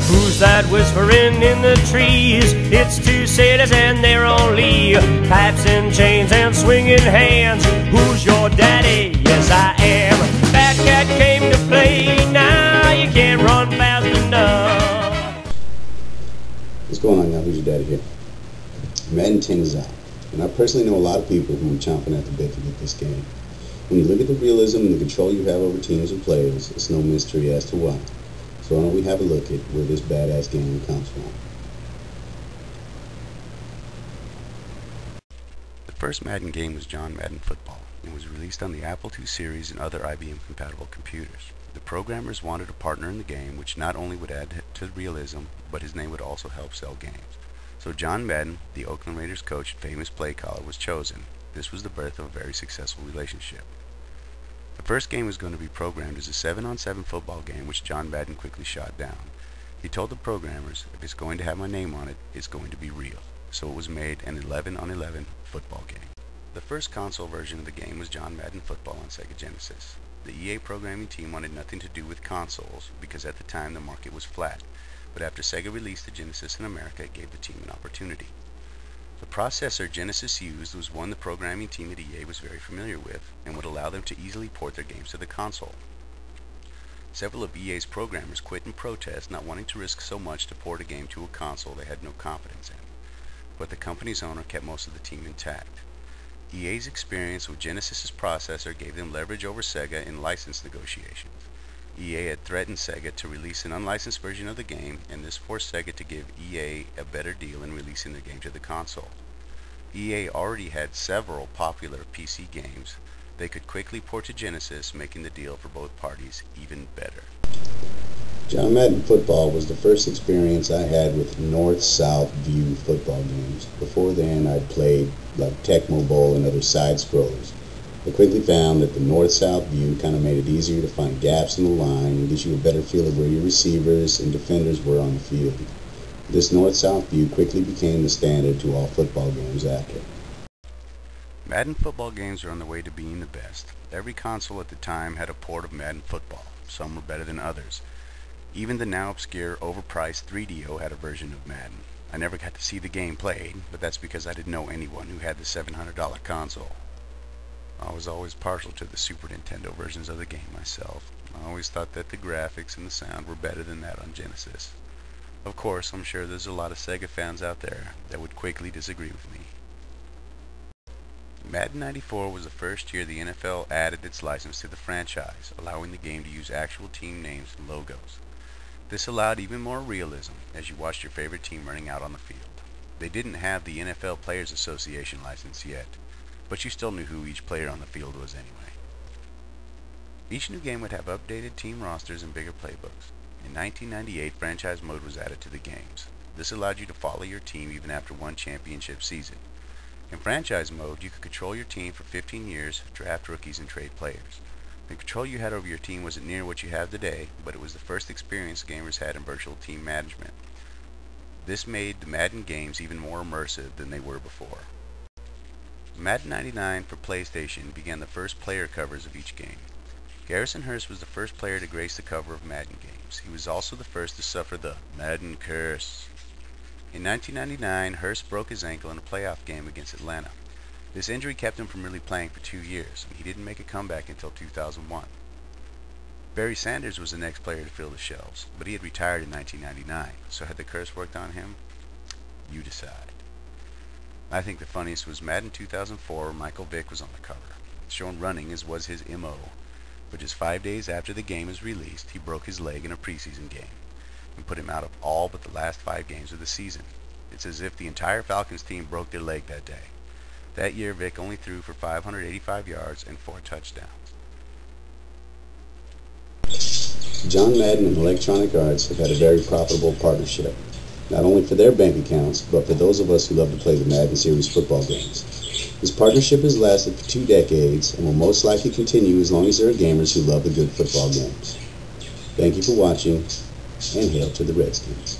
Who's that whispering in the trees? It's two sailors and they're on lee. Pipes and chains and swinging hands. Who's your daddy? Yes, I am. Fat cat came to play. Now you can't run fast enough. What's going on, y'all? Who's your daddy here? Madden 10 is out, and I personally know a lot of people who are chomping at the bit to get this game. When you look at the realism and the control you have over teams and players, it's no mystery as to why. So why don't we have a look at where this badass game comes from. The first Madden game was Madden Football and was released on the Apple II series and other IBM-compatible computers. The programmers wanted a partner in the game which not only would add to realism, but his name would also help sell games. So John Madden, the Oakland Raiders coach and famous play caller, was chosen. This was the birth of a very successful relationship. The first game was going to be programmed as a 7-on-7 football game which John Madden quickly shot down. He told the programmers, if it's going to have my name on it, it's going to be real. So it was made an 11-on-11 football game. The first console version of the game was John Madden Football on Sega Genesis. The EA programming team wanted nothing to do with consoles because at the time the market was flat, but after Sega released the Genesis in America, it gave the team an opportunity. The processor Genesis used was one the programming team at EA was very familiar with and would allow them to easily port their games to the console. Several of EA's programmers quit in protest, not wanting to risk so much to port a game to a console they had no confidence in, but the company's owner kept most of the team intact. EA's experience with Genesis's processor gave them leverage over Sega in license negotiations. EA had threatened Sega to release an unlicensed version of the game, and this forced Sega to give EA a better deal in releasing the game to the console. EA already had several popular PC games they could quickly port to Genesis, making the deal for both parties even better. John Madden Football was the first experience I had with north-south view football games. Before then, I'd played like Tecmo Bowl and other side-scrollers. I quickly found that the north-south view kind of made it easier to find gaps in the line and gives you a better feel of where your receivers and defenders were on the field. This north-south view quickly became the standard to all football games after. Madden football games are on the way to being the best. Every console at the time had a port of Madden Football. Some were better than others. Even the now obscure, overpriced 3DO had a version of Madden. I never got to see the game played, but that's because I didn't know anyone who had the $700 console. I was always partial to the Super Nintendo versions of the game myself. I always thought that the graphics and the sound were better than that on Genesis. Of course, I'm sure there's a lot of Sega fans out there that would quickly disagree with me. Madden 94 was the first year the NFL added its license to the franchise, allowing the game to use actual team names and logos. This allowed even more realism as you watched your favorite team running out on the field. They didn't have the NFL Players Association license yet, but you still knew who each player on the field was anyway. Each new game would have updated team rosters and bigger playbooks. In 1998, franchise mode was added to the games. This allowed you to follow your team even after one championship season. In franchise mode, you could control your team for 15 years, draft rookies, and trade players. The control you had over your team wasn't near what you have today, but it was the first experience gamers had in virtual team management. This made the Madden games even more immersive than they were before. Madden 99 for PlayStation began the first player covers of each game. Garrison Hearst was the first player to grace the cover of Madden games. He was also the first to suffer the Madden curse. In 1999, Hearst broke his ankle in a playoff game against Atlanta. This injury kept him from really playing for 2 years, and he didn't make a comeback until 2001. Barry Sanders was the next player to fill the shelves, but he had retired in 1999, so had the curse worked on him? You decide. I think the funniest was Madden 2004 where Michael Vick was on the cover. Shown running as was his MO, but just 5 days after the game was released, he broke his leg in a preseason game and put him out of all but the last 5 games of the season. It's as if the entire Falcons team broke their leg that day. That year, Vick only threw for 585 yards and 4 touchdowns. John Madden and Electronic Arts have had a very profitable partnership, not only for their bank accounts, but for those of us who love to play the Madden series football games. This partnership has lasted for 2 decades and will most likely continue as long as there are gamers who love the good football games. Thank you for watching, and hail to the Redskins.